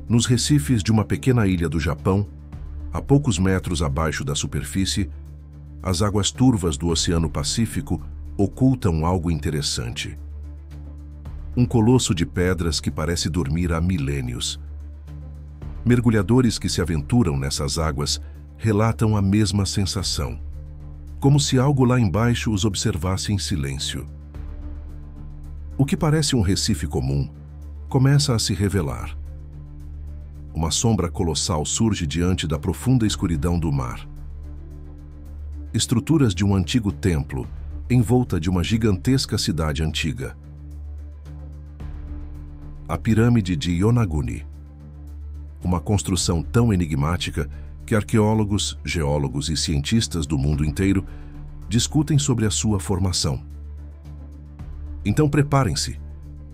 Nos recifes de uma pequena ilha do Japão, a poucos metros abaixo da superfície, as águas turvas do Oceano Pacífico ocultam algo interessante. Um colosso de pedras que parece dormir há milênios. Mergulhadores que se aventuram nessas águas relatam a mesma sensação, como se algo lá embaixo os observasse em silêncio. O que parece um recife comum começa a se revelar. Uma sombra colossal surge diante da profunda escuridão do mar. Estruturas de um antigo templo, envolta de uma gigantesca cidade antiga. A Pirâmide de Yonaguni. Uma construção tão enigmática que arqueólogos, geólogos e cientistas do mundo inteiro discutem sobre a sua formação. Então preparem-se,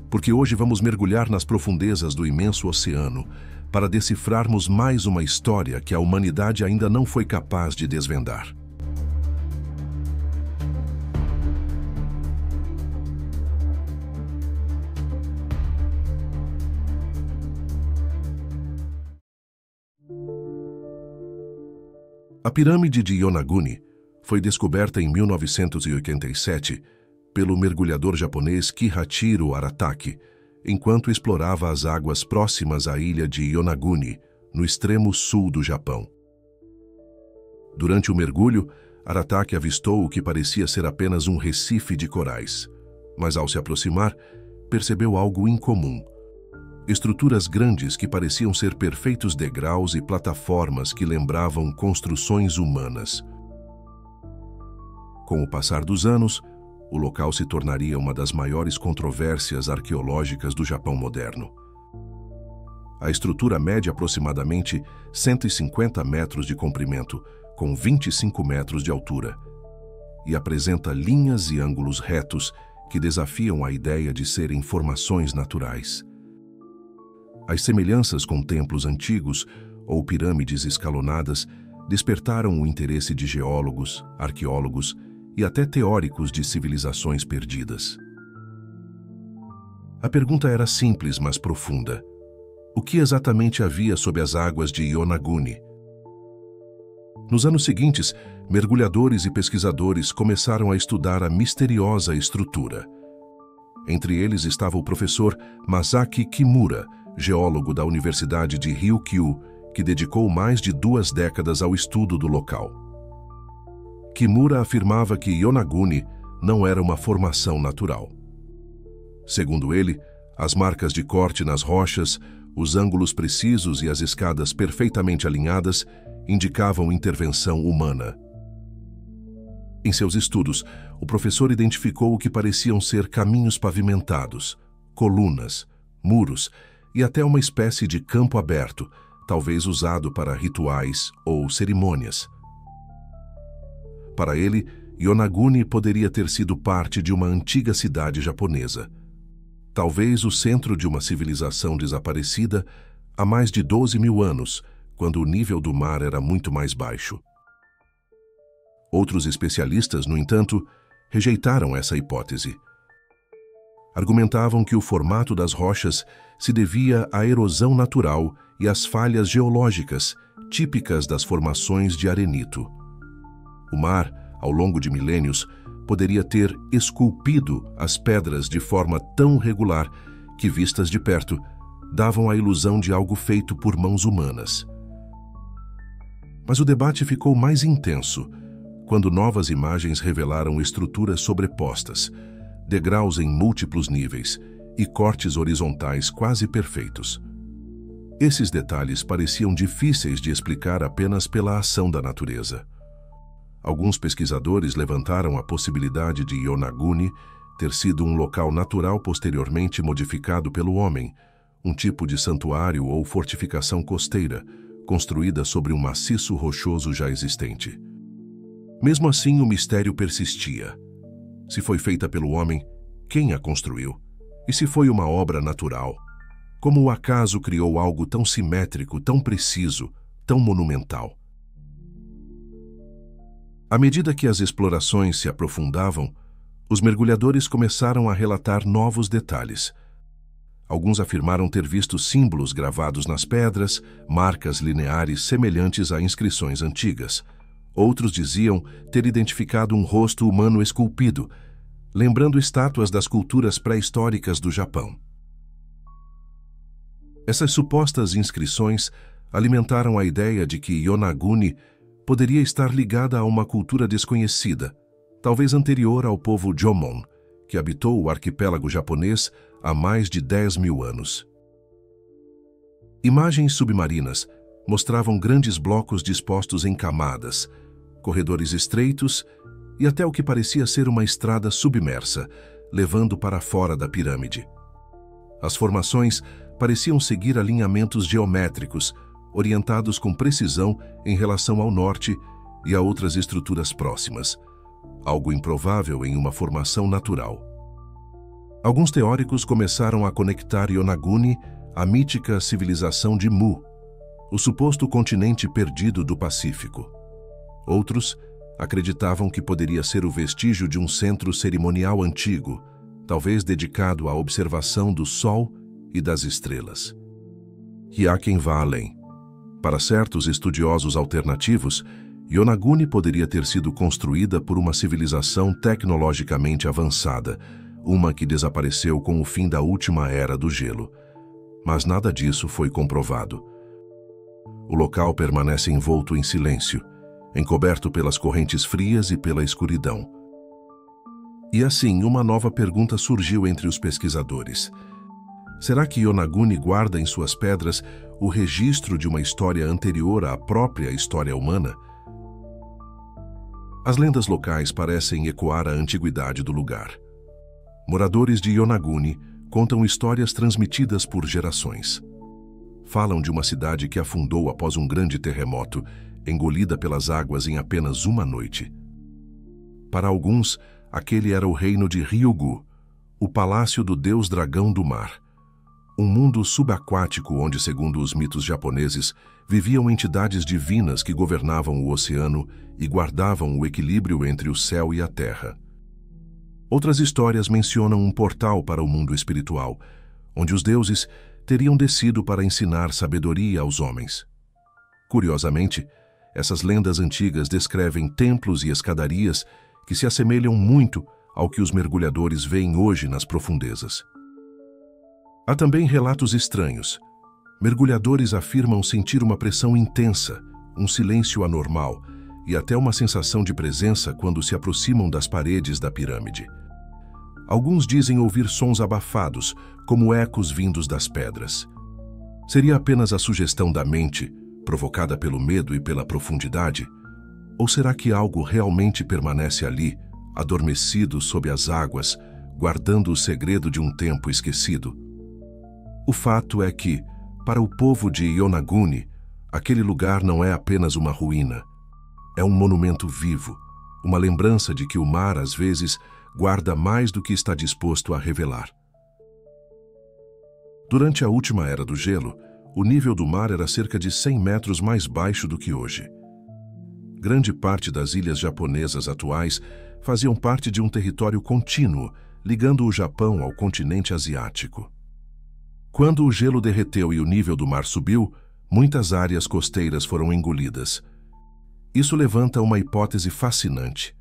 porque hoje vamos mergulhar nas profundezas do imenso oceano para decifrarmos mais uma história que a humanidade ainda não foi capaz de desvendar. A Pirâmide de Yonaguni foi descoberta em 1987 pelo mergulhador japonês Kihachiro Arataki, enquanto explorava as águas próximas à ilha de Yonaguni, no extremo sul do Japão. Durante o mergulho, Arataki avistou o que parecia ser apenas um recife de corais, mas ao se aproximar, percebeu algo incomum. Estruturas grandes que pareciam ser perfeitos degraus e plataformas que lembravam construções humanas. Com o passar dos anos, o local se tornaria uma das maiores controvérsias arqueológicas do Japão moderno. A estrutura mede aproximadamente 150 metros de comprimento, com 25 metros de altura, e apresenta linhas e ângulos retos que desafiam a ideia de serem formações naturais. As semelhanças com templos antigos ou pirâmides escalonadas despertaram o interesse de geólogos, arqueólogos e até teóricos de civilizações perdidas. A pergunta era simples, mas profunda. O que exatamente havia sob as águas de Yonaguni? Nos anos seguintes, mergulhadores e pesquisadores começaram a estudar a misteriosa estrutura. Entre eles estava o professor Masaki Kimura, geólogo da Universidade de Ryukyu, que dedicou mais de 2 décadas ao estudo do local. Kimura afirmava que Yonaguni não era uma formação natural. Segundo ele, as marcas de corte nas rochas, os ângulos precisos e as escadas perfeitamente alinhadas indicavam intervenção humana. Em seus estudos, o professor identificou o que pareciam ser caminhos pavimentados, colunas, muros e até uma espécie de campo aberto, talvez usado para rituais ou cerimônias. Para ele, Yonaguni poderia ter sido parte de uma antiga cidade japonesa. Talvez o centro de uma civilização desaparecida há mais de 12.000 anos, quando o nível do mar era muito mais baixo. Outros especialistas, no entanto, rejeitaram essa hipótese. Argumentavam que o formato das rochas se devia à erosão natural e às falhas geológicas, típicas das formações de arenito. O mar, ao longo de milênios, poderia ter esculpido as pedras de forma tão regular que, vistas de perto, davam a ilusão de algo feito por mãos humanas. Mas o debate ficou mais intenso quando novas imagens revelaram estruturas sobrepostas, degraus em múltiplos níveis e cortes horizontais quase perfeitos. Esses detalhes pareciam difíceis de explicar apenas pela ação da natureza. Alguns pesquisadores levantaram a possibilidade de Yonaguni ter sido um local natural posteriormente modificado pelo homem, um tipo de santuário ou fortificação costeira, construída sobre um maciço rochoso já existente. Mesmo assim, o mistério persistia. Se foi feita pelo homem, quem a construiu? E se foi uma obra natural? Como o acaso criou algo tão simétrico, tão preciso, tão monumental? À medida que as explorações se aprofundavam, os mergulhadores começaram a relatar novos detalhes. Alguns afirmaram ter visto símbolos gravados nas pedras, marcas lineares semelhantes a inscrições antigas. Outros diziam ter identificado um rosto humano esculpido, lembrando estátuas das culturas pré-históricas do Japão. Essas supostas inscrições alimentaram a ideia de que Yonaguni poderia estar ligada a uma cultura desconhecida, talvez anterior ao povo Jomon, que habitou o arquipélago japonês há mais de 10.000 anos. Imagens submarinas mostravam grandes blocos dispostos em camadas, corredores estreitos e até o que parecia ser uma estrada submersa, levando para fora da pirâmide. As formações pareciam seguir alinhamentos geométricos, orientados com precisão em relação ao norte e a outras estruturas próximas, algo improvável em uma formação natural. Alguns teóricos começaram a conectar Yonaguni à mítica civilização de Mu, o suposto continente perdido do Pacífico. Outros acreditavam que poderia ser o vestígio de um centro cerimonial antigo, talvez dedicado à observação do Sol e das estrelas. E há quem vá além. Para certos estudiosos alternativos, Yonaguni poderia ter sido construída por uma civilização tecnologicamente avançada, uma que desapareceu com o fim da última era do gelo. Mas nada disso foi comprovado. O local permanece envolto em silêncio, encoberto pelas correntes frias e pela escuridão. E assim, uma nova pergunta surgiu entre os pesquisadores. Será que Yonaguni guarda em suas pedras o registro de uma história anterior à própria história humana? As lendas locais parecem ecoar a antiguidade do lugar. Moradores de Yonaguni contam histórias transmitidas por gerações. Falam de uma cidade que afundou após um grande terremoto, engolida pelas águas em apenas uma noite. Para alguns, aquele era o reino de Ryugu, o palácio do deus dragão do mar. Um mundo subaquático onde, segundo os mitos japoneses, viviam entidades divinas que governavam o oceano e guardavam o equilíbrio entre o céu e a terra. Outras histórias mencionam um portal para o mundo espiritual, onde os deuses teriam descido para ensinar sabedoria aos homens. Curiosamente, essas lendas antigas descrevem templos e escadarias que se assemelham muito ao que os mergulhadores veem hoje nas profundezas. Há também relatos estranhos. Mergulhadores afirmam sentir uma pressão intensa, um silêncio anormal e até uma sensação de presença quando se aproximam das paredes da pirâmide. Alguns dizem ouvir sons abafados, como ecos vindos das pedras. Seria apenas a sugestão da mente, provocada pelo medo e pela profundidade? Ou será que algo realmente permanece ali, adormecido sob as águas, guardando o segredo de um tempo esquecido? O fato é que, para o povo de Yonaguni, aquele lugar não é apenas uma ruína. É um monumento vivo, uma lembrança de que o mar, às vezes, guarda mais do que está disposto a revelar. Durante a última era do gelo, o nível do mar era cerca de 100 metros mais baixo do que hoje. Grande parte das ilhas japonesas atuais faziam parte de um território contínuo, ligando o Japão ao continente asiático. Quando o gelo derreteu e o nível do mar subiu, muitas áreas costeiras foram engolidas. Isso levanta uma hipótese fascinante.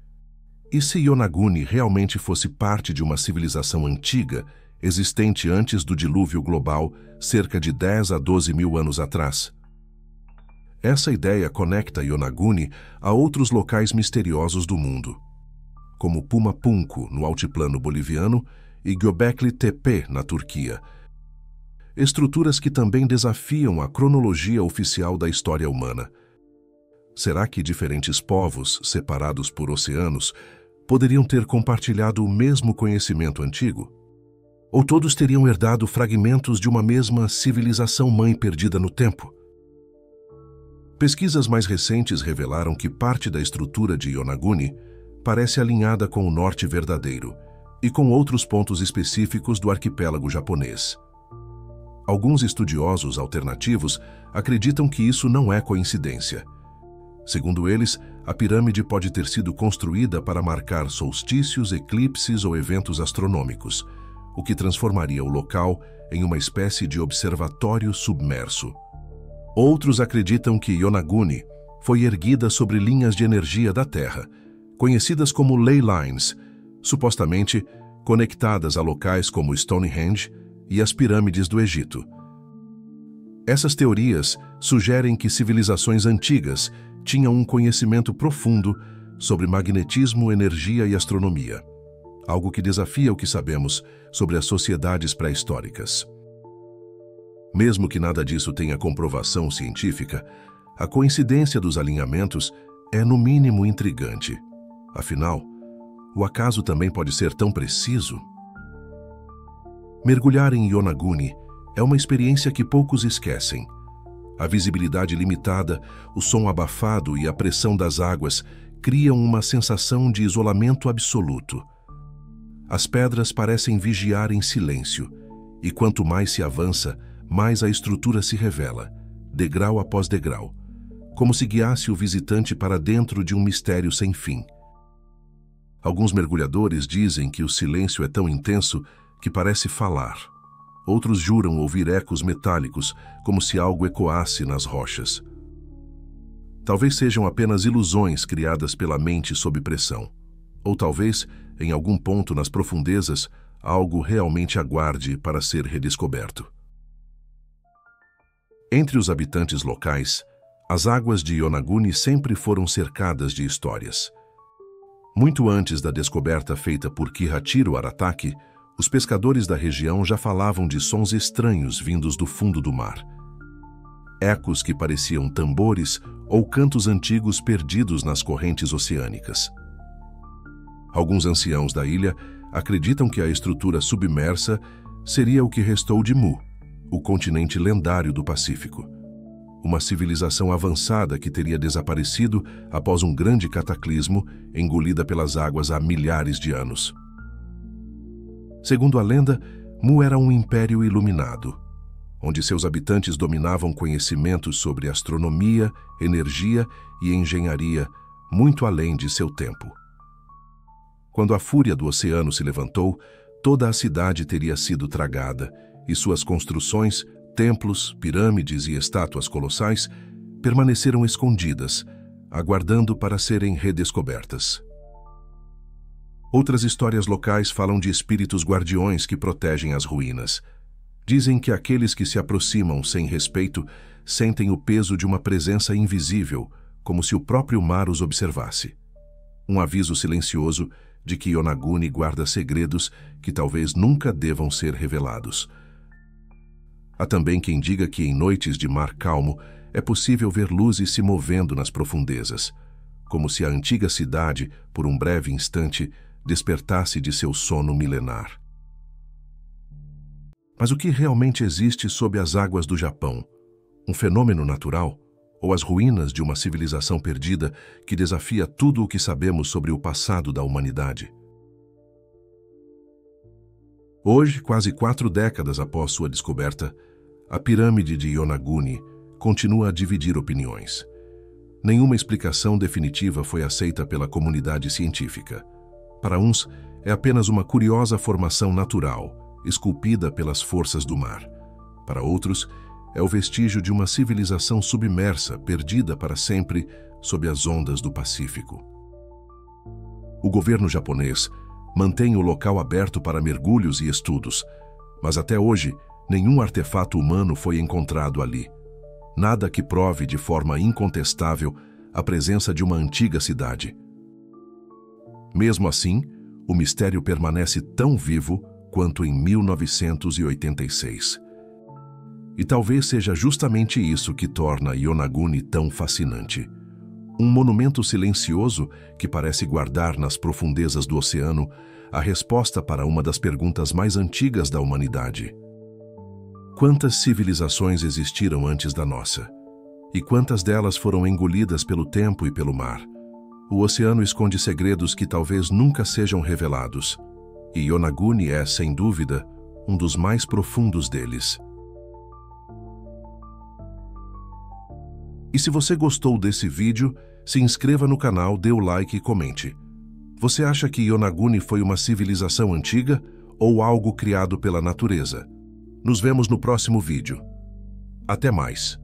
E se Yonaguni realmente fosse parte de uma civilização antiga, existente antes do dilúvio global, cerca de 10 a 12 mil anos atrás? Essa ideia conecta Yonaguni a outros locais misteriosos do mundo, como Pumapunku, no altiplano boliviano, e Göbekli Tepe, na Turquia. Estruturas que também desafiam a cronologia oficial da história humana. Será que diferentes povos, separados por oceanos, poderiam ter compartilhado o mesmo conhecimento antigo? Ou todos teriam herdado fragmentos de uma mesma civilização-mãe perdida no tempo? Pesquisas mais recentes revelaram que parte da estrutura de Yonaguni parece alinhada com o norte verdadeiro e com outros pontos específicos do arquipélago japonês. Alguns estudiosos alternativos acreditam que isso não é coincidência. Segundo eles, a pirâmide pode ter sido construída para marcar solstícios, eclipses ou eventos astronômicos, o que transformaria o local em uma espécie de observatório submerso. Outros acreditam que Yonaguni foi erguida sobre linhas de energia da Terra, conhecidas como ley lines, supostamente conectadas a locais como Stonehenge e as pirâmides do Egito. Essas teorias sugerem que civilizações antigas tinham um conhecimento profundo sobre magnetismo, energia e astronomia, algo que desafia o que sabemos sobre as sociedades pré-históricas. Mesmo que nada disso tenha comprovação científica, a coincidência dos alinhamentos é no mínimo intrigante. Afinal, o acaso também pode ser tão preciso? Mergulhar em Yonaguni é uma experiência que poucos esquecem. A visibilidade limitada, o som abafado e a pressão das águas criam uma sensação de isolamento absoluto. As pedras parecem vigiar em silêncio, e quanto mais se avança, mais a estrutura se revela, degrau após degrau, como se guiasse o visitante para dentro de um mistério sem fim. Alguns mergulhadores dizem que o silêncio é tão intenso que parece falar. Outros juram ouvir ecos metálicos, como se algo ecoasse nas rochas. Talvez sejam apenas ilusões criadas pela mente sob pressão. Ou talvez, em algum ponto nas profundezas, algo realmente aguarde para ser redescoberto. Entre os habitantes locais, as águas de Yonaguni sempre foram cercadas de histórias. Muito antes da descoberta feita por Kihachiro Arataki, os pescadores da região já falavam de sons estranhos vindos do fundo do mar. Ecos que pareciam tambores ou cantos antigos perdidos nas correntes oceânicas. Alguns anciãos da ilha acreditam que a estrutura submersa seria o que restou de Mu, o continente lendário do Pacífico. Uma civilização avançada que teria desaparecido após um grande cataclismo engolida pelas águas há milhares de anos. Segundo a lenda, Mu era um império iluminado, onde seus habitantes dominavam conhecimentos sobre astronomia, energia e engenharia muito além de seu tempo. Quando a fúria do oceano se levantou, toda a cidade teria sido tragada e suas construções, templos, pirâmides e estátuas colossais permaneceram escondidas, aguardando para serem redescobertas. Outras histórias locais falam de espíritos guardiões que protegem as ruínas. Dizem que aqueles que se aproximam sem respeito sentem o peso de uma presença invisível, como se o próprio mar os observasse. Um aviso silencioso de que Yonaguni guarda segredos que talvez nunca devam ser revelados. Há também quem diga que em noites de mar calmo é possível ver luzes se movendo nas profundezas, como se a antiga cidade, por um breve instante, despertasse de seu sono milenar. Mas o que realmente existe sob as águas do Japão? Um fenômeno natural? Ou as ruínas de uma civilização perdida que desafia tudo o que sabemos sobre o passado da humanidade? Hoje, quase 4 décadas após sua descoberta, a pirâmide de Yonaguni continua a dividir opiniões. Nenhuma explicação definitiva foi aceita pela comunidade científica. Para uns, é apenas uma curiosa formação natural, esculpida pelas forças do mar. Para outros, é o vestígio de uma civilização submersa, perdida para sempre sob as ondas do Pacífico. O governo japonês mantém o local aberto para mergulhos e estudos, mas até hoje nenhum artefato humano foi encontrado ali. Nada que prove de forma incontestável a presença de uma antiga cidade. Mesmo assim, o mistério permanece tão vivo quanto em 1986. E talvez seja justamente isso que torna Yonaguni tão fascinante. Um monumento silencioso que parece guardar nas profundezas do oceano a resposta para uma das perguntas mais antigas da humanidade. Quantas civilizações existiram antes da nossa? E quantas delas foram engolidas pelo tempo e pelo mar? O oceano esconde segredos que talvez nunca sejam revelados. E Yonaguni é, sem dúvida, um dos mais profundos deles. E se você gostou desse vídeo, se inscreva no canal, dê o like e comente. Você acha que Yonaguni foi uma civilização antiga ou algo criado pela natureza. Nos vemos no próximo vídeo. Até mais!